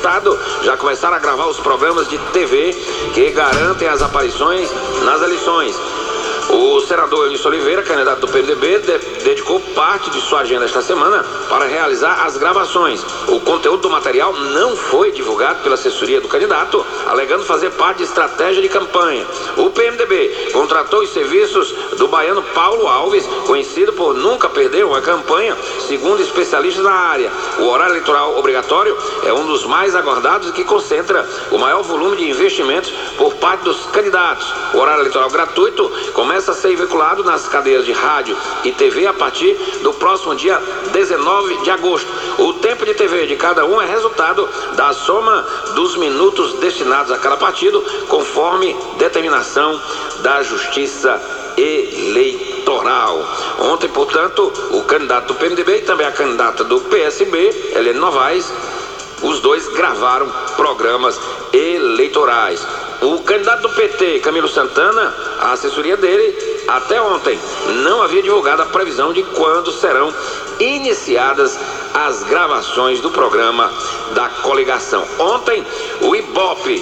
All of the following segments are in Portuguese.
estado já começaram a gravar os programas de TV que garantem as aparições nas eleições. O senador Eunício Oliveira, candidato do PMDB, dedicou parte de sua agenda esta semana para realizar as gravações. O conteúdo do material não foi divulgado pela assessoria do candidato, alegando fazer parte de estratégia de campanha. O PMDB contratou os serviços do baiano Paulo Alves, conhecido por nunca perder uma campanha, segundo especialistas na área. O horário eleitoral obrigatório é um dos mais aguardados e que concentra o maior volume de investimentos por parte dos candidatos. O horário eleitoral gratuito começa a ser veiculado nas cadeias de rádio e TV a partir do próximo dia 19 de agosto. O tempo de TV de cada um é resultado da soma dos minutos destinados a cada partido, conforme determinação da Justiça Eleitoral. Ontem, portanto, o candidato do PMDB e também a candidata do PSB, Helene Novaes, os dois gravaram programas eleitorais. O candidato do PT, Camilo Santana, a assessoria dele, até ontem, não havia divulgado a previsão de quando serão iniciadas as gravações do programa da coligação. Ontem, o Ibope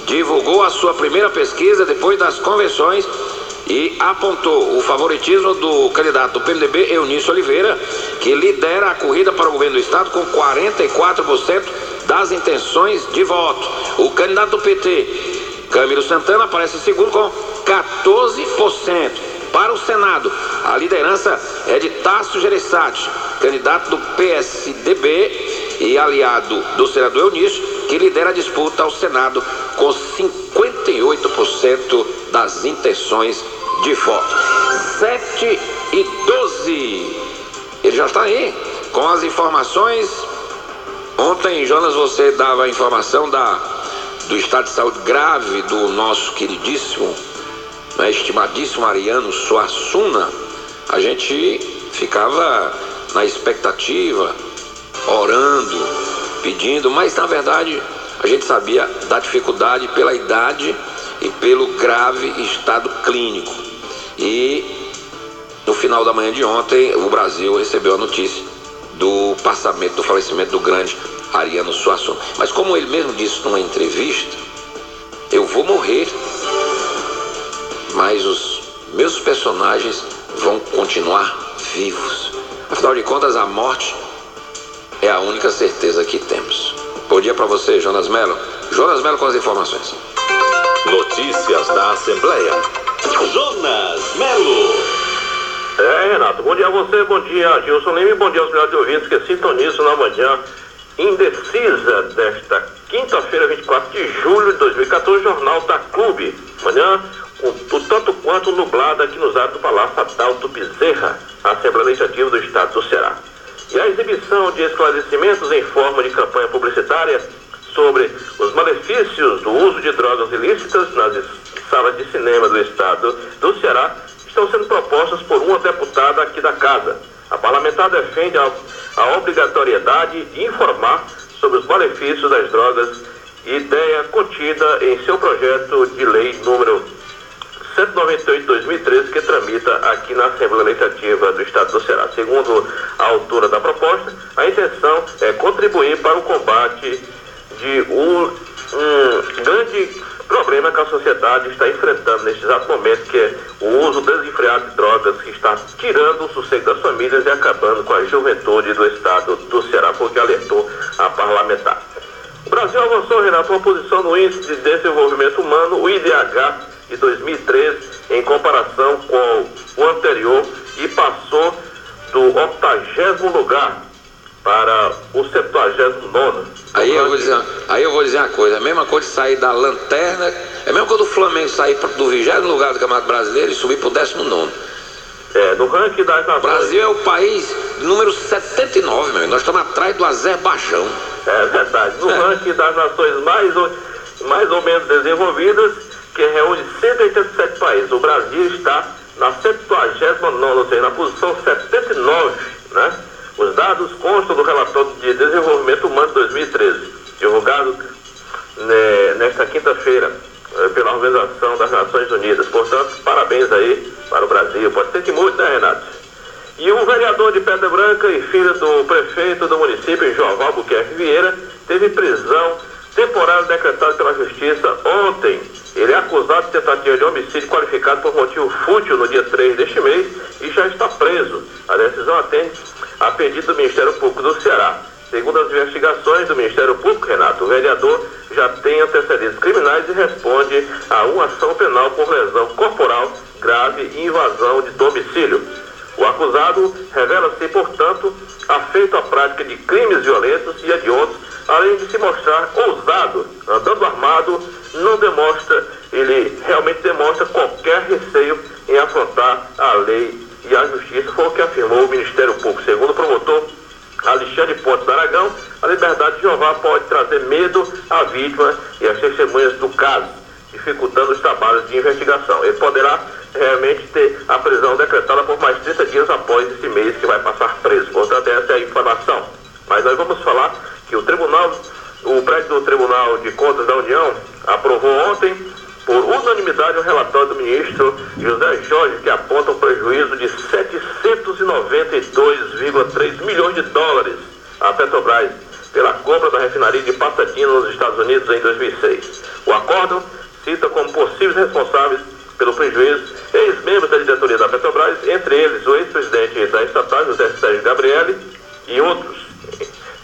divulgou a sua primeira pesquisa depois das convenções e apontou o favoritismo do candidato do PMDB, Eunício Oliveira, que lidera a corrida para o governo do estado com 44% das intenções de voto. O candidato do PT, Camilo Santana, aparece em segundo com 14%. Para o Senado, a liderança é de Tasso Gereissati, candidato do PSDB e aliado do senador Eunício, que lidera a disputa ao Senado com 58% das intenções de voto. 7h12. Ele já está aí com as informações. Ontem, Jonas, você dava a informação do estado de saúde grave do nosso queridíssimo, estimadíssimo Ariano Suassuna. A gente ficava na expectativa, orando, pedindo, mas na verdade a gente sabia da dificuldade pela idade e pelo grave estado clínico. E no final da manhã de ontem, o Brasil recebeu a notícia do falecimento do grande Ariano Suassuna. Mas como ele mesmo disse numa entrevista, eu vou morrer, mas os meus personagens vão continuar vivos. Afinal de contas, a morte é a única certeza que temos. Bom dia para você, Jonas Mello. Jonas Mello com as informações. Notícias da Assembleia. Jonas Mello. Renato, bom dia a você, bom dia a Gilson Lima e bom dia aos melhores ouvintes que sintonizam na manhã indecisa desta quinta-feira, 24 de julho de 2014, Jornal da Clube. Manhã o tanto quanto nublada aqui nos atos do Palácio Adalto Bezerra, Assembleia Legislativa do Estado do Ceará. E a exibição de esclarecimentos em forma de campanha publicitária sobre os malefícios do uso de drogas ilícitas nas salas de cinema do Estado do Ceará estão sendo propostas por uma deputada aqui da Casa. A parlamentar defende a obrigatoriedade de informar sobre os malefícios das drogas, ideia contida em seu projeto de lei número 198/2013, que tramita aqui na Assembleia Legislativa do Estado do Ceará. Segundo a autora da proposta, a intenção é contribuir para o combate de um grande problema que a sociedade está enfrentando neste exato momento, que é o uso desenfreado de drogas, que está tirando o sossego das famílias e acabando com a juventude do Estado do Ceará, porque alertou a parlamentar. O Brasil avançou, Renato, uma posição no Índice de Desenvolvimento Humano, o IDH, de 2013, em comparação com o anterior, e passou do 80º lugar para o 79º. Aí eu vou dizer uma coisa, a mesma coisa de sair da lanterna, é a mesma coisa do Flamengo sair do 20º lugar do Campeonato Brasileiro e subir para o 19º. No ranking das nações... O Brasil é o país número 79, meu. Nós estamos atrás do Azerbaijão. É verdade. No ranking das nações mais ou menos desenvolvidas, que reúne 187 países. O Brasil está na 79ª, ou seja, na posição 79, né? Os dados constam do relatório de desenvolvimento humano de 2013, divulgado nesta quinta-feira pela Organização das Nações Unidas. Portanto, parabéns aí para o Brasil. Pode ser que mude, né, Renato? E o vereador de Pedra Branca e filho do prefeito do município, João Albuquerque Vieira, teve prisão temporária decretada pela Justiça ontem. Ele é acusado de tentativa de homicídio qualificado por motivo fútil no dia 3 deste mês e já está preso. A decisão atende a pedido do Ministério Público do Ceará. Segundo as investigações do Ministério Público, Renato, o vereador já tem antecedentes criminais e responde a uma ação penal por lesão corporal grave e invasão de domicílio. O acusado revela-se, portanto, afeito à prática de crimes violentos e hediondos, além de se mostrar ousado, andando armado, ele realmente demonstra qualquer receio em afrontar a lei e a justiça, foi o que afirmou o Ministério Público. Segundo o promotor Alexandre Pontes Aragão, a liberdade de Jeová pode trazer medo à vítima e às testemunhas do caso, dificultando os trabalhos de investigação. Ele poderá realmente ter a prisão decretada por mais 30 dias após esse mês que vai passar preso. Portanto, essa é a informação. Mas nós vamos falar que o prédio do Tribunal de Contas da União aprovou ontem, por unanimidade, o relatório do ministro José Jorge, que aponta um prejuízo de 792,3 milhões de dólares à Petrobras pela compra da refinaria de Pasadena nos Estados Unidos em 2006. O acórdão cita como possíveis responsáveis pelo prejuízo ex-membros da diretoria da Petrobras, entre eles o ex-presidente da estatal, José Sérgio Gabrielli, e outros.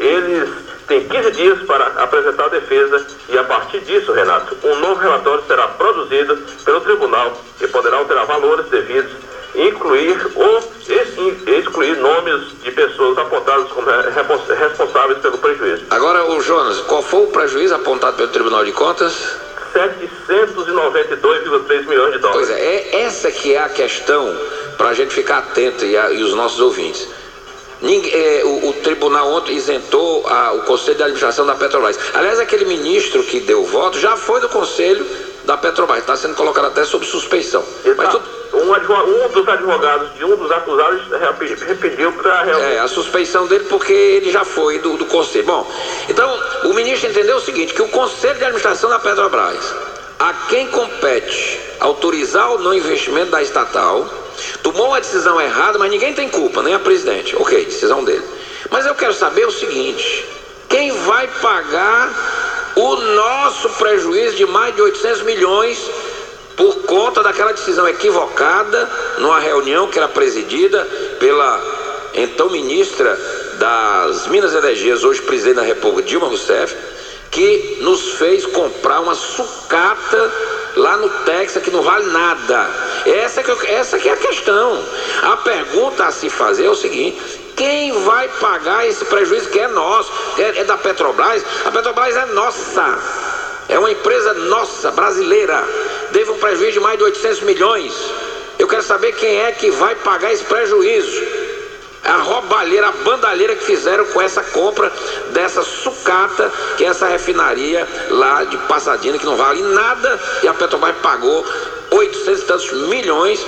Eles têm 15 dias para apresentar a defesa e, a partir disso, Renato, um novo relatório será produzido pelo tribunal e poderá alterar valores devidos, incluir ou excluir nomes de pessoas apontadas como responsáveis pelo prejuízo. Agora, o Jonas, qual foi o prejuízo apontado pelo Tribunal de Contas? 792,3 milhões de dólares. Pois é, essa que é a questão para a gente ficar atento e os nossos ouvintes. O tribunal ontem isentou o Conselho de Administração da Petrobras. Aliás, aquele ministro que deu voto já foi do Conselho da Petrobras, está sendo colocado até sob suspeição. Mas um dos advogados de um dos acusados repeliu para a suspeição dele, porque ele já foi do Conselho. Bom, então o ministro entendeu o seguinte, que o Conselho de Administração da Petrobras, a quem compete autorizar o não investimento da estatal, tomou uma decisão errada, mas ninguém tem culpa, nem a presidente. Ok, decisão dele. Mas eu quero saber o seguinte, quem vai pagar o nosso prejuízo de mais de 800 milhões por conta daquela decisão equivocada numa reunião que era presidida pela então ministra das Minas e Energias, hoje presidente da República, Dilma Rousseff, que nos fez comprar uma sucata lá no Texas que não vale nada. Essa que é a questão. A pergunta a se fazer é o seguinte: quem vai pagar esse prejuízo que é nosso? É da Petrobras? A Petrobras é nossa. É uma empresa nossa, brasileira. Deve um prejuízo de mais de 800 milhões. Eu quero saber quem é que vai pagar esse prejuízo. A roubalheira, a bandalheira que fizeram com essa compra dessa sucata, que é essa refinaria lá de Pasadena, que não vale nada, e a Petrobras pagou 800 e tantos milhões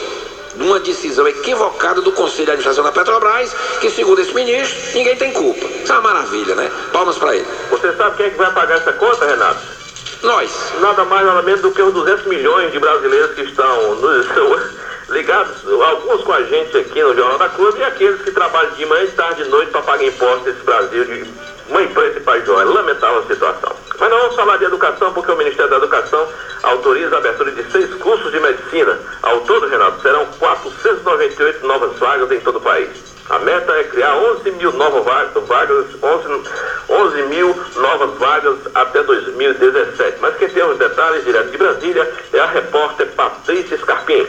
numa decisão equivocada do Conselho de Administração da Petrobras, que, segundo esse ministro, ninguém tem culpa. Isso é uma maravilha, né? Palmas para ele. Você sabe quem é que vai pagar essa conta, Renato? Nós. Nada mais, nada menos do que os 200 milhões de brasileiros que estão ligados, alguns com a gente aqui no Jornal da Cruz, e aqueles que trabalham de manhã, de tarde e de noite para pagar impostos nesse Brasil, de mãe preta e pai João. É lamentável a situação. Mas nós vamos falar de educação, porque o Ministério da Educação autoriza a abertura de 6 cursos de medicina. Ao todo, Renato, serão 498 novas vagas em todo o país. A meta é criar 11 mil novas vagas até 2017. Mas quem tem os detalhes direto de Brasília é a repórter Patrícia Scarpim.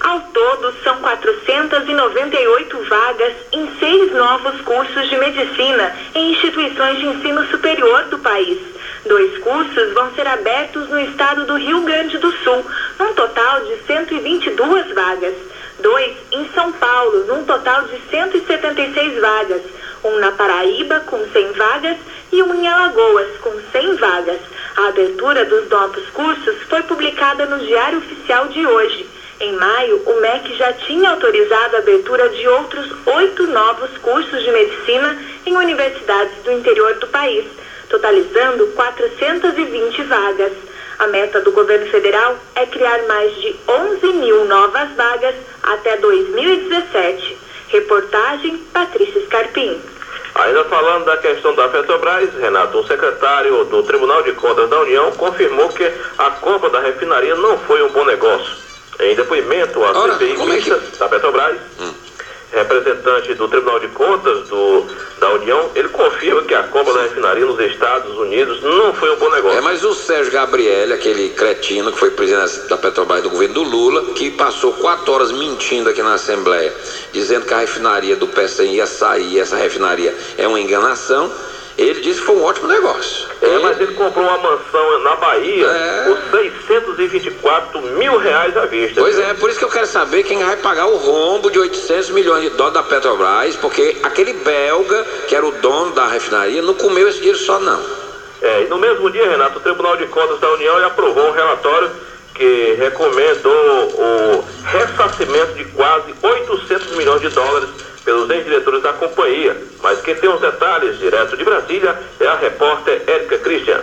Ao todo, são 498 vagas em 6 novos cursos de medicina em instituições de ensino superior do país. 2 cursos vão ser abertos no estado do Rio Grande do Sul, num total de 122 vagas. 2 em São Paulo, num total de 176 vagas. Um na Paraíba, com 100 vagas, e um em Alagoas, com 100 vagas. A abertura dos novos cursos foi publicada no Diário Oficial de hoje. Em maio, o MEC já tinha autorizado a abertura de outros 8 novos cursos de medicina em universidades do interior do país, totalizando 420 vagas. A meta do governo federal é criar mais de 11 mil novas vagas até 2017. Reportagem Patrícia Scarpim. Ainda falando da questão da Petrobras, Renato, o secretário do Tribunal de Contas da União confirmou que a compra da refinaria não foi um bom negócio. Em depoimento à CPI da Petrobras, representante do Tribunal de Contas da União, ele confirma que a compra da refinaria nos Estados Unidos não foi um bom negócio. Mas o Sérgio Gabrielli, aquele cretino que foi presidente da Petrobras do governo do Lula, que passou 4 horas mentindo aqui na Assembleia, dizendo que a refinaria do PCM ia sair, essa refinaria é uma enganação, ele disse que foi um ótimo negócio. Mas ele comprou uma mansão na Bahia por R$624 mil à vista. Pois é, por isso que eu quero saber quem vai pagar o rombo de 800 milhões de dólares da Petrobras, porque aquele belga, que era o dono da refinaria, não comeu esse dinheiro só não. E no mesmo dia, Renato, o Tribunal de Contas da União aprovou um relatório que recomendou o ressarcimento de quase 800 milhões de dólares pelos ex-diretores da companhia. Mas quem tem os detalhes direto de Brasília é a repórter Érica Christian.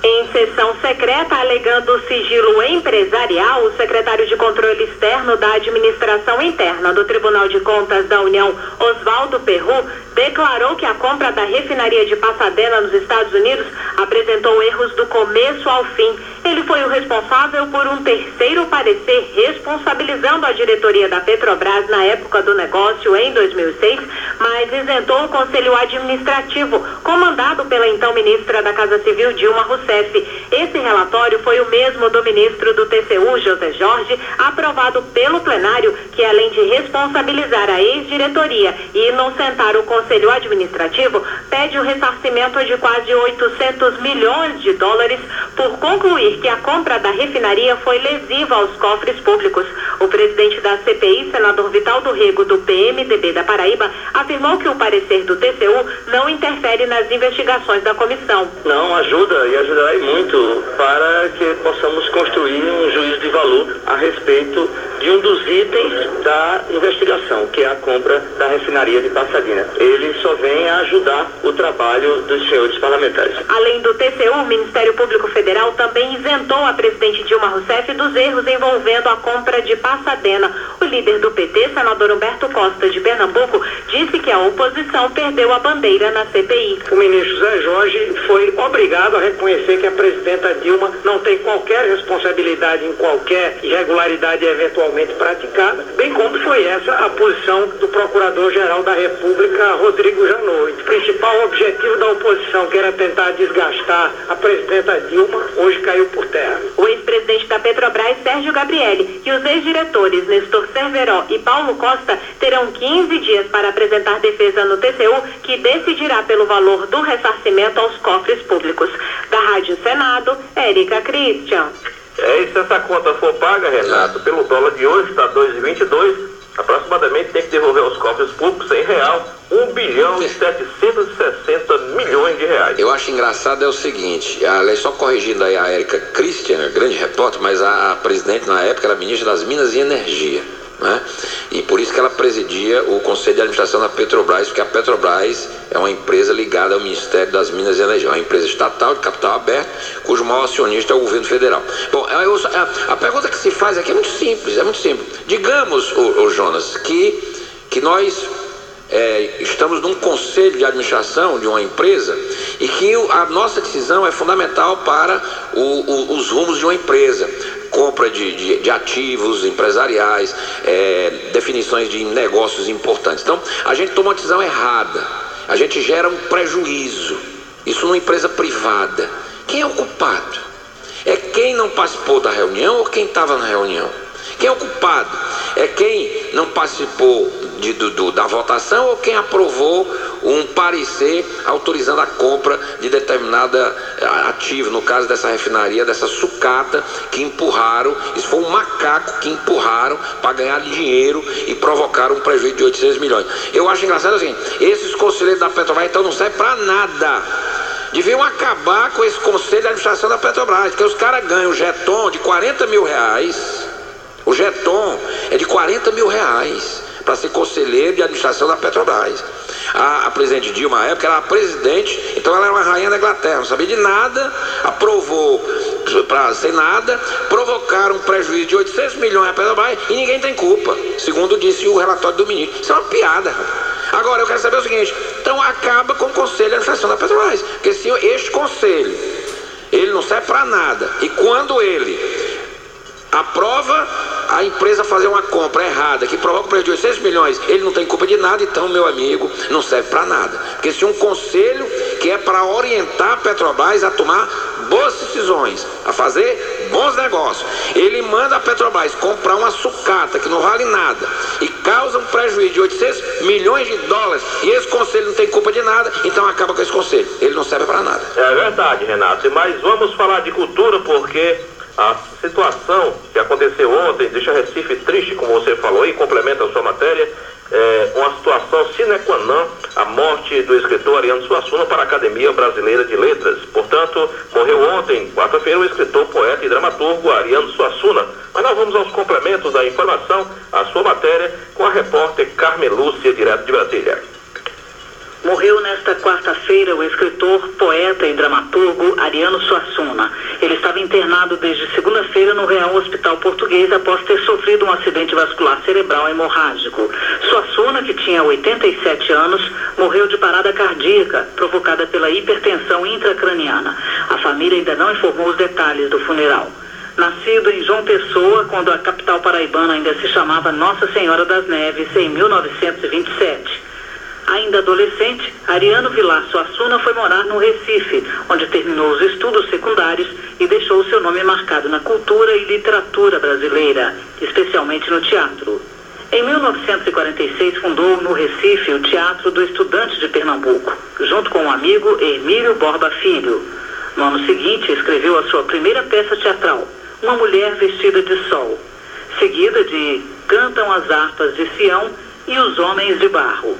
Em sessão secreta, alegando sigilo empresarial, o secretário de Controle Externo da Administração Interna do Tribunal de Contas da União, Oswaldo Perru, declarou que a compra da refinaria de Pasadena, nos Estados Unidos, apresentou erros do começo ao fim. Ele foi o responsável por um terceiro parecer responsabilizando a diretoria da Petrobras na época do negócio, em 2006, mas isentou o Conselho Administrativo, comandado pela então ministra da Casa Civil, Dilma Rousseff. Esse relatório foi o mesmo do ministro do TCU, José Jorge, aprovado pelo plenário, que além de responsabilizar a ex-diretoria e inocentar o Conselho Administrativo, pede o ressarcimento de quase 800 milhões de dólares por concluir que a compra da refinaria foi lesiva aos cofres públicos. O presidente da CPI, senador Vital do Rego, do PMDB da Paraíba, afirmou que o parecer do TCU não interfere nas investigações da comissão. Não, ajuda e ajudará muito para que possamos construir um juízo de valor a respeito de um dos itens da investigação, que é a compra da refinaria de Pasadena. Ele só vem a ajudar o trabalho dos senhores parlamentares. Além do TCU, o Ministério Público Federal também isentou a presidente Dilma Rousseff dos erros envolvendo a compra de Pasadena. O líder do PT, senador Humberto Costa, de Pernambuco, disse que a oposição perdeu a bandeira na CPI. O ministro Zé Jorge foi obrigado a reconhecer que a presidenta Dilma não tem qualquer responsabilidade em qualquer irregularidade eventualmente praticada, bem como foi essa a posição do Procurador-Geral da República, Rodrigo Janot. O principal objetivo da oposição, que era tentar desgastar a presidenta Dilma, hoje caiu por terra. O ex-presidente da Petrobras, Sérgio Gabrielli, e os ex-diretores Nestor Cerveró e Paulo Costa terão 15 dias para apresentar defesa no TCU, que decidirá pelo valor do ressarcimento aos cofres públicos. Da Rádio Senado, Érica Christian. E se essa conta for paga, Renato, pelo dólar de hoje, está 2,22, aproximadamente tem que devolver aos cofres públicos em real 1 bilhão e 760 milhões de reais. Eu acho engraçado é o seguinte, só corrigindo aí a Érica Christian, grande repórter, mas a presidente na época era ministra das Minas e Energia, né? E por isso que ela presidia o Conselho de Administração da Petrobras, porque a Petrobras é uma empresa ligada ao Ministério das Minas e Energia, uma empresa estatal de capital aberto, cujo maior acionista é o governo federal. Bom, a pergunta que se faz aqui é muito simples, Digamos, Jonas, que nós estamos num conselho de administração de uma empresa e que a nossa decisão é fundamental para os rumos de uma empresa. Compra de ativos empresariais, definições de negócios importantes. Então, a gente toma uma decisão errada, a gente gera um prejuízo. Isso numa empresa privada. Quem é o culpado? É quem não participou da reunião ou quem estava na reunião? Quem é o culpado? É quem não participou da votação ou quem aprovou um parecer autorizando a compra de determinada ativo, no caso dessa refinaria, dessa sucata que empurraram, isso foi um macaco que empurraram para ganhar dinheiro e provocaram um prejuízo de 800 milhões. Eu acho engraçado assim, esses conselheiros da Petrobras então não servem para nada. Deviam acabar com esse conselho de administração da Petrobras, porque os caras ganham o jeton de 40 mil reais. O jeton é de 40 mil reais para ser conselheiro de administração da Petrobras. A presidente Dilma, na época, era a presidente, então ela era uma rainha da Inglaterra, não sabia de nada, aprovou para sem nada, provocaram um prejuízo de 800 milhões à Petrobras e ninguém tem culpa, segundo disse o relatório do ministro. Isso é uma piada. Agora, eu quero saber o seguinte, então acaba com o conselho de administração da Petrobras, porque se este conselho, ele não serve para nada, e quando ele aprova a empresa fazer uma compra errada, que provoca o prejuízo de 800 milhões, ele não tem culpa de nada, então, meu amigo, não serve para nada. Porque se um conselho que é para orientar a Petrobras a tomar boas decisões, a fazer bons negócios, ele manda a Petrobras comprar uma sucata que não vale nada e causa um prejuízo de 800 milhões de dólares, e esse conselho não tem culpa de nada, então acaba com esse conselho. Ele não serve para nada. É verdade, Renato. Mas vamos falar de cultura, porque a situação que aconteceu ontem deixa Recife triste, como você falou, e complementa a sua matéria. Uma situação sine qua non, a morte do escritor Ariano Suassuna para a Academia Brasileira de Letras. Portanto, morreu ontem, quarta-feira, o escritor, poeta e dramaturgo Ariano Suassuna. Mas nós vamos aos complementos da informação, a sua matéria, com a repórter Carmen Lúcia, direto de Brasília. Morreu nesta quarta-feira o escritor, poeta e dramaturgo Ariano Suassuna. Ele estava internado desde segunda-feira no Real Hospital Português após ter sofrido um acidente vascular cerebral hemorrágico. Suassuna, que tinha 87 anos, morreu de parada cardíaca provocada pela hipertensão intracraniana. A família ainda não informou os detalhes do funeral. Nascido em João Pessoa, quando a capital paraibana ainda se chamava Nossa Senhora das Neves, em 1927. Ainda adolescente, Ariano Vilar Suassuna foi morar no Recife, onde terminou os estudos secundários e deixou seu nome marcado na cultura e literatura brasileira, especialmente no teatro. Em 1946, fundou no Recife o Teatro do Estudante de Pernambuco, junto com o amigo Hermílio Borba Filho. No ano seguinte, escreveu a sua primeira peça teatral, Uma Mulher Vestida de Sol, seguida de Cantam as Harpas de Sião e Os Homens de Barro.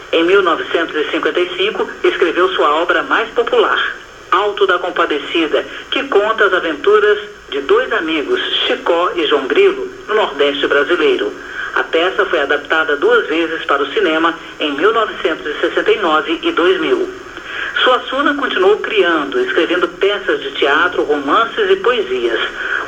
Em 1955, escreveu sua obra mais popular, Alto da Compadecida, que conta as aventuras de dois amigos, Chicó e João Grilo, no Nordeste brasileiro. A peça foi adaptada 2 vezes para o cinema em 1969 e 2000. Suassuna continuou criando, escrevendo peças de teatro, romances e poesias.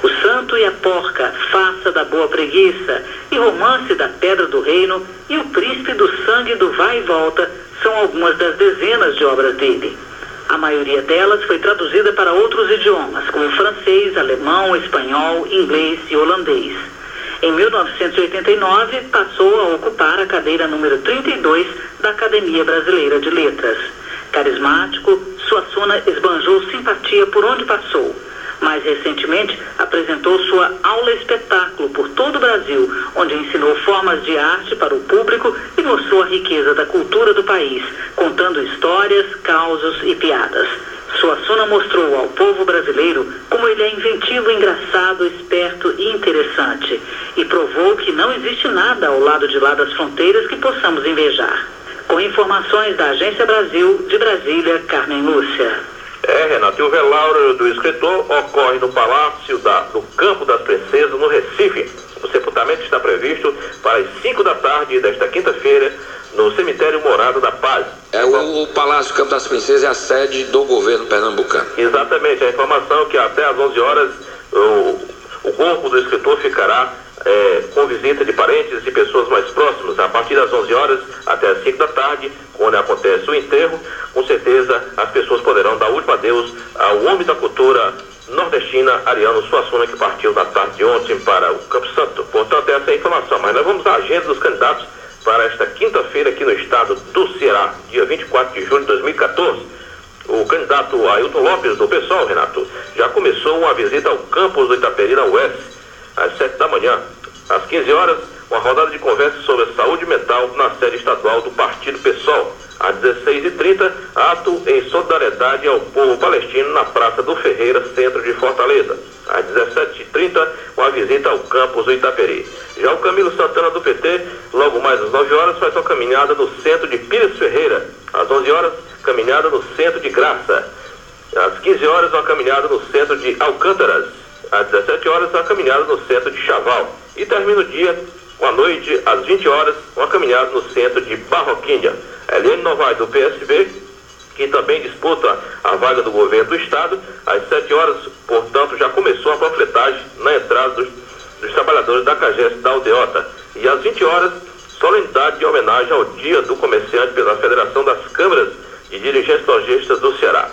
O Santo e a Porca, Faça da Boa Preguiça, e Romance da Pedra do Reino e O Príncipe do Sangue do Vai e Volta são algumas das dezenas de obras dele. A maioria delas foi traduzida para outros idiomas, como francês, alemão, espanhol, inglês e holandês. Em 1989, passou a ocupar a cadeira número 32 da Academia Brasileira de Letras. Carismático, Suassuna esbanjou simpatia por onde passou. Mais recentemente, apresentou sua aula-espetáculo por todo o Brasil, onde ensinou formas de arte para o público e mostrou a riqueza da cultura do país, contando histórias, causos e piadas. Suassuna mostrou ao povo brasileiro como ele é inventivo, engraçado, esperto e interessante, e provou que não existe nada ao lado de lá das fronteiras que possamos invejar. Com informações da Agência Brasil, de Brasília, Carmen Lúcia. Renato, e o velório do escritor ocorre no Palácio do Campo das Princesas, no Recife. O sepultamento está previsto para as 5 da tarde desta quinta-feira, no cemitério Morada da Paz. O Palácio do Campo das Princesas é a sede do governo pernambucano. Exatamente, a informação é que até às 11 horas o corpo do escritor ficará com visita de parentes e pessoas mais próximas. A partir das 11 horas até as 5 da tarde, quando acontece o enterro, com certeza as pessoas poderão dar último adeus ao homem da cultura nordestina, Ariano Suassuna, que partiu na tarde de ontem para o Campo Santo. Portanto, essa é a informação. Mas nós vamos à agenda dos candidatos para esta quinta-feira aqui no estado do Ceará, dia 24 de julho de 2014. O candidato Ailton Lopes, do PSOL, Renato, já começou uma visita ao campus do Itaperi, na UES, às 7 da manhã. Às 15 horas, uma rodada de conversa sobre a saúde mental na sede estadual do Partido PSOL. Às 16h30, ato em solidariedade ao povo palestino na Praça do Ferreira, centro de Fortaleza. Às 17h30, uma visita ao campus do Itaperi. Já o Camilo Santana, do PT, logo mais às 9 horas, faz uma caminhada no centro de Pires Ferreira. Às 11 horas, caminhada no centro de Graça. Às 15 horas, uma caminhada no centro de Alcântaras. Às 17 horas, uma caminhada no centro de Chaval. E termina o dia, com a noite, às 20 horas, uma caminhada no centro de Barroquinha. Eliane Novaes, do PSB, que também disputa a vaga do governo do estado, às 7 horas, portanto, já começou a panfletagem na entrada dos trabalhadores da CAGES da Aldeota. E às 20 horas, solenidade de homenagem ao Dia do Comerciante pela Federação das Câmaras de Dirigentes Lojistas do Ceará.